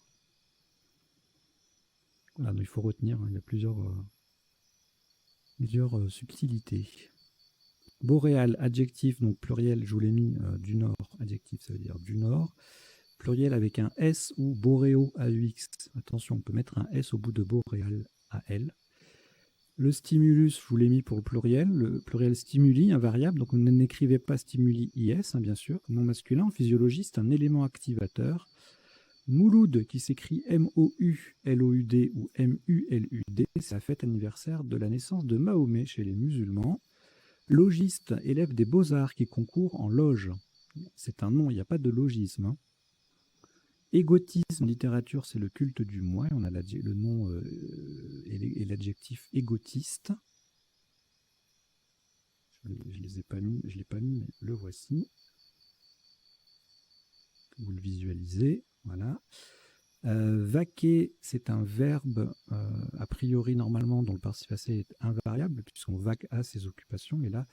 Voilà, donc il faut retenir, il y a plusieurs subtilités. Boréal, adjectif, donc pluriel, je vous l'ai mis du nord. Adjectif, ça veut dire du nord. Pluriel avec un S ou boréo, AUX. Attention, on peut mettre un S au bout de boréal, AL. Le stimulus, je vous l'ai mis pour le pluriel stimuli, invariable. Donc, ne n'écrivez pas stimuli IS, hein, bien sûr. Non masculin, en physiologie, c'est un élément activateur. Mouloud, qui s'écrit M-O-U-L-O-U-D ou M-U-L-U-D, c'est la fête anniversaire de la naissance de Mahomet chez les musulmans. Logiste, élève des beaux-arts qui concourt en loge. C'est un nom, il n'y a pas de logisme. Hein. Égotisme, en littérature, c'est le culte du moi. On a le nom et l'adjectif égotiste. Je ne l'ai pas mis, mais le voici. Vous le visualisez, voilà. Vaquer, c'est un verbe, a priori, normalement, dont le participe passé est invariable, puisqu'on vaque à ses occupations, mais là,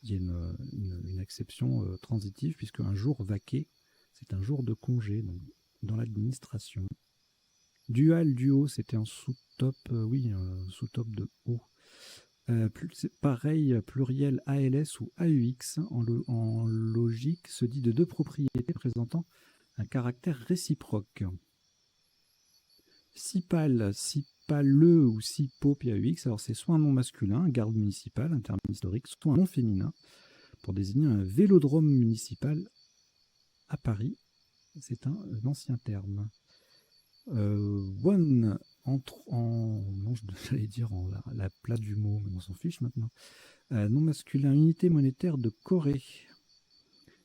il y a une exception transitive, puisque un jour vaqué, c'est un jour de congé, donc dans l'administration. Dual, duo, c'était un sous-top, sous-top de O. C'est pareil, pluriel ALS ou AUX, en logique, se dit de deux propriétés présentant un caractère réciproque. Cipal, cipaleux ou cipo, PAUX, alors c'est soit un nom masculin, garde municipal, un terme historique, soit un nom féminin, pour désigner un vélodrome municipal à Paris. C'est un ancien terme. One, non, j'allais dire la plate du mot, mais on s'en fiche maintenant. Nom masculin, unité monétaire de Corée.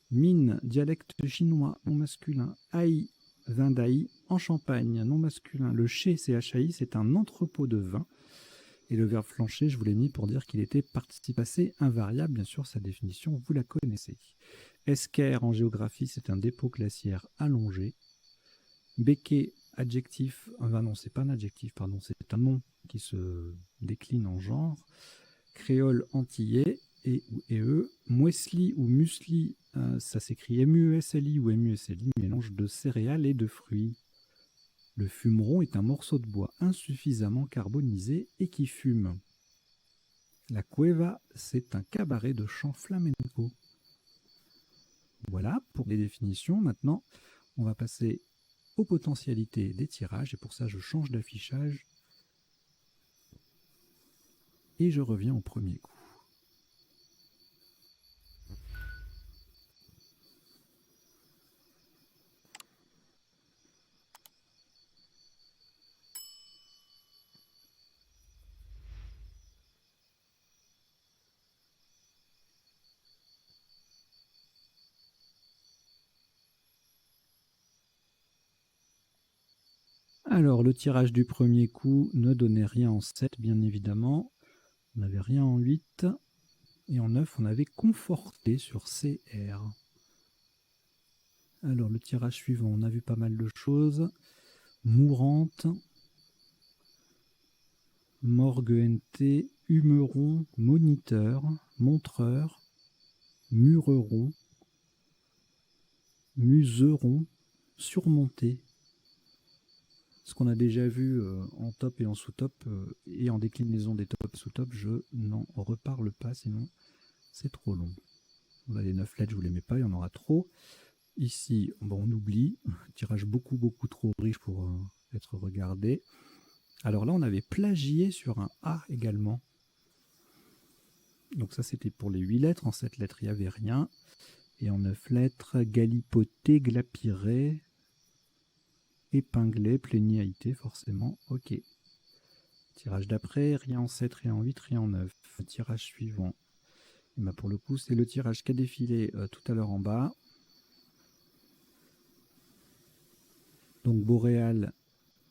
Mine, dialecte chinois, nom masculin. Haï, vin d'Haï, en Champagne, nom masculin. Le chai, CHAI, c'est un entrepôt de vin. Et le verbe flancher, je vous l'ai mis pour dire qu'il était participe passé invariable. Bien sûr, sa définition, vous la connaissez. Esquerre, en géographie, c'est un dépôt glaciaire allongé. Béquet, adjectif, enfin non, c'est pas un adjectif, pardon, c'est un nom qui se décline en genre. Créole antillais, et eux. Muesli ou musli, ça s'écrit M-U-S-L-I ou M-U-S-L-I, mélange de céréales et de fruits. Le fumeron est un morceau de bois insuffisamment carbonisé et qui fume. La cueva, c'est un cabaret de chant flamenco. Voilà pour les définitions. Maintenant, on va passer aux potentialités des tirages. Et pour ça, je change d'affichage. Et je reviens au premier coup. Alors, le tirage du premier coup ne donnait rien en 7, bien évidemment. On n'avait rien en 8. Et en 9, on avait conforté sur CR. Alors, le tirage suivant, on a vu pas mal de choses. Mourante, morgue NT, humeron, moniteur, montreur, mureron, museron, surmonté. Ce qu'on a déjà vu en top et en sous-top et en déclinaison des top et sous-top, je n'en reparle pas, sinon c'est trop long. Là, les 9 lettres, je ne vous les mets pas, il y en aura trop. Ici, bon, on oublie, tirage beaucoup trop riche pour être regardé. Alors là, on avait plagié sur un A également. Donc ça, c'était pour les 8 lettres. En 7 lettres, il n'y avait rien. Et en 9 lettres, galipoté, glapiré, épinglé, plénialité, forcément. Ok. Tirage d'après, rien en 7, rien en 8, rien en 9. Tirage suivant. Et ben pour le coup, c'est le tirage qui a défilé tout à l'heure en bas. Donc boréal,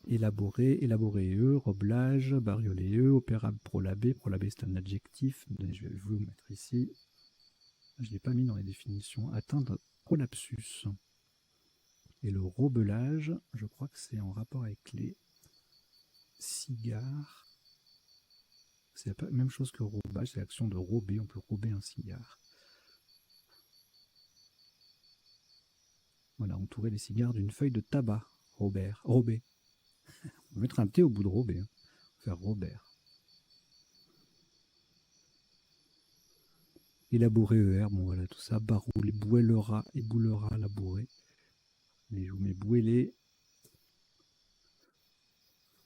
élaboré, élaboré roblage, bariolé opérable prolabé c'est un adjectif. Je vais vous le mettre ici. Je ne l'ai pas mis dans les définitions. Atteindre prolapsus. Et le robelage, je crois que c'est en rapport avec les cigares. C'est la même chose que robage, c'est l'action de rober. On peut rober un cigare. Voilà, entourer les cigares d'une feuille de tabac. Robert, robé. On va mettre un T au bout de robé. Hein. Faire Robert. Élaborer ER, bon voilà tout ça. Baroule, bouellera, éboulera, labourer. Mais je vous mets boueller.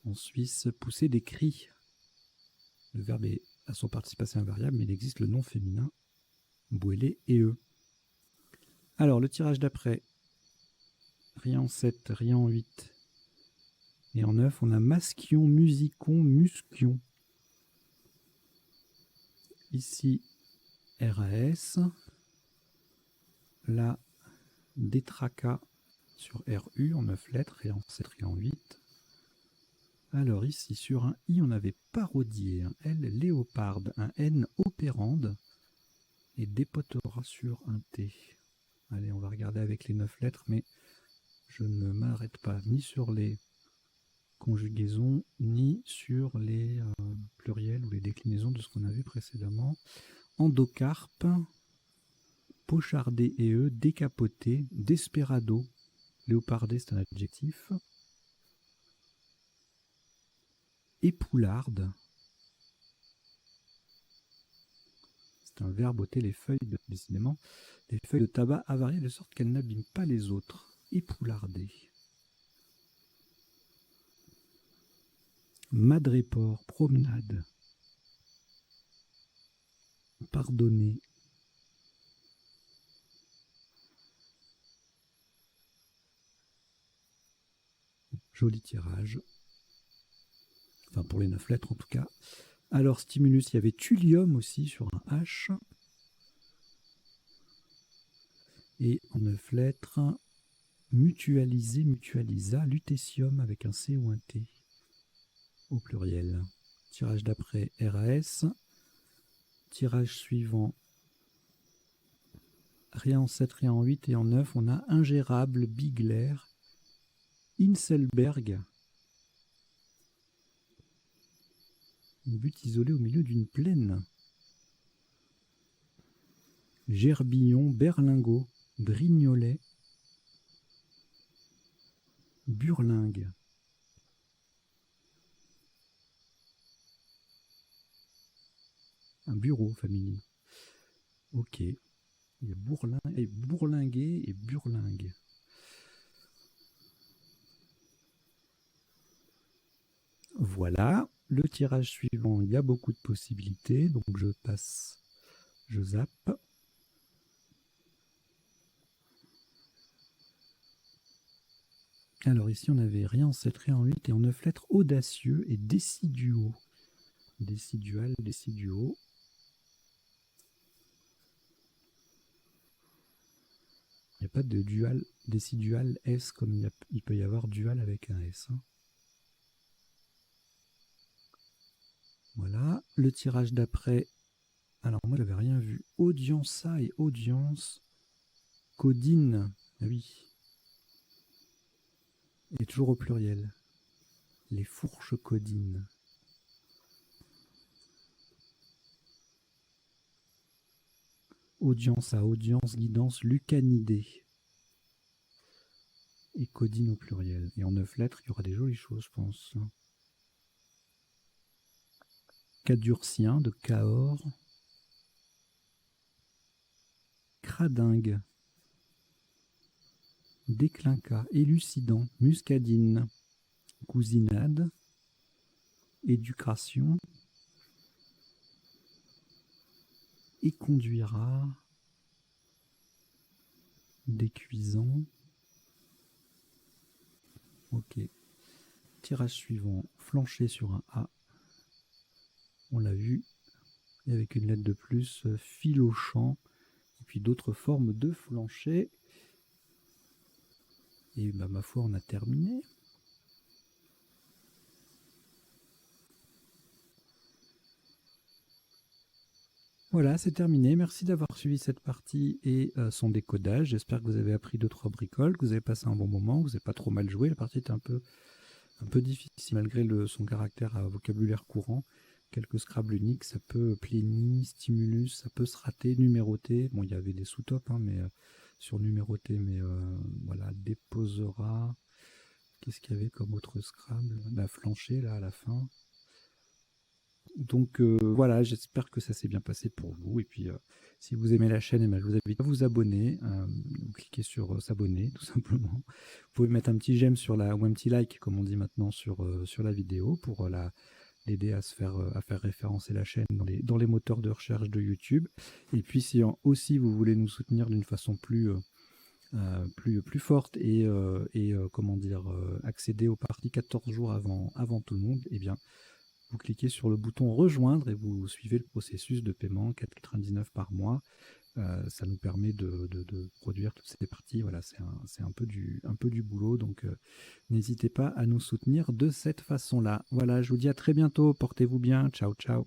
En Suisse, pousser des cris. Le verbe est à son participe passé invariable, mais il existe le nom féminin. Boueller et eux. Alors, le tirage d'après. Rien en 7, rien en 8. Et en 9, on a masquion, musicon, musquion. Ici, RAS. Là, détraca sur RU en 9 lettres, rien en 7, rien en 8. Alors ici, sur un I, on avait parodié, un L léoparde, un N opérande, et dépotera sur un T. Allez, on va regarder avec les 9 lettres, mais je ne m'arrête pas ni sur les conjugaisons, ni sur les pluriels ou les déclinaisons de ce qu'on a vu précédemment. Endocarpe, pochardé et décapoté, desperado, léopardé c'est un adjectif, époularde, c'est un verbe ôter les feuilles de, décidément, les feuilles de tabac avariées de sorte qu'elles n'abîment pas les autres, époularder. Madréport, promenade, pardonner, joli tirage. Enfin, pour les 9 lettres en tout cas. Alors, stimulus, il y avait thulium aussi sur un H. Et en 9 lettres, mutualiser, mutualisa, lutécium avec un C ou un T au pluriel. Tirage d'après, RAS. Tirage suivant, rien en 7, rien en 8 et en 9, on a ingérable, Bigler, Inselberg. Une butte isolée au milieu d'une plaine. Gerbillon, berlingot, brignolet, burlingue. Un bureau féminin. Ok. Il y a bourlinguer et burlingue. Voilà. Le tirage suivant, il y a beaucoup de possibilités. Donc je passe, je zappe. Alors ici, on avait rien en 7, rien en 8 et en 9 lettres, audacieux et déciduo. Décidual, déciduo. Il n'y a pas de dual, décidual S comme il peut y avoir dual avec un S. Hein. Voilà. Le tirage d'après. Alors moi, j'avais rien vu. Audiença et audience. Codine. Ah oui. Et toujours au pluriel. Les fourches codines. Audience à audience, guidance, lucanidée. Et codine au pluriel. Et en 9 lettres, il y aura des jolies choses, je pense. Cadurcien de Cahors. Cradingue. Déclinquat. Élucidant. Muscadine. Cousinade. Éducation. Et conduira. Décuisant. Ok. Tirage suivant. Flancher sur un A. On l'a vu. Et avec une lettre de plus, fil au champ. Et puis d'autres formes de flancher. Et bah, ma foi, on a terminé. Voilà, c'est terminé. Merci d'avoir suivi cette partie et son décodage. J'espère que vous avez appris 2-3 bricoles, que vous avez passé un bon moment, que vous n'avez pas trop mal joué. La partie était un peu difficile malgré son caractère à vocabulaire courant. Quelques Scrabble uniques, ça peut pléni, stimulus, ça peut se rater, numéroter. Bon, il y avait des sous-tops, hein, mais sur numéroter, mais voilà, déposera. Qu'est-ce qu'il y avait comme autre Scrabble? La flancher, là, à la fin. Donc voilà, j'espère que ça s'est bien passé pour vous. Et puis, si vous aimez la chaîne, je vous invite à vous abonner. Vous cliquez sur s'abonner, tout simplement. Vous pouvez mettre un petit j'aime ou un petit like, comme on dit maintenant, sur la vidéo pour l'aider à faire référencer la chaîne dans les moteurs de recherche de YouTube. Et puis, si aussi vous voulez nous soutenir d'une façon plus forte et comment dire, accéder aux parties 14 jours avant tout le monde, eh bien, vous cliquez sur le bouton rejoindre et vous suivez le processus de paiement, 4,99 par mois. Ça nous permet de produire toutes ces parties. Voilà, c'est un peu du boulot, donc n'hésitez pas à nous soutenir de cette façon-là. Voilà, je vous dis à très bientôt, portez-vous bien, ciao ciao.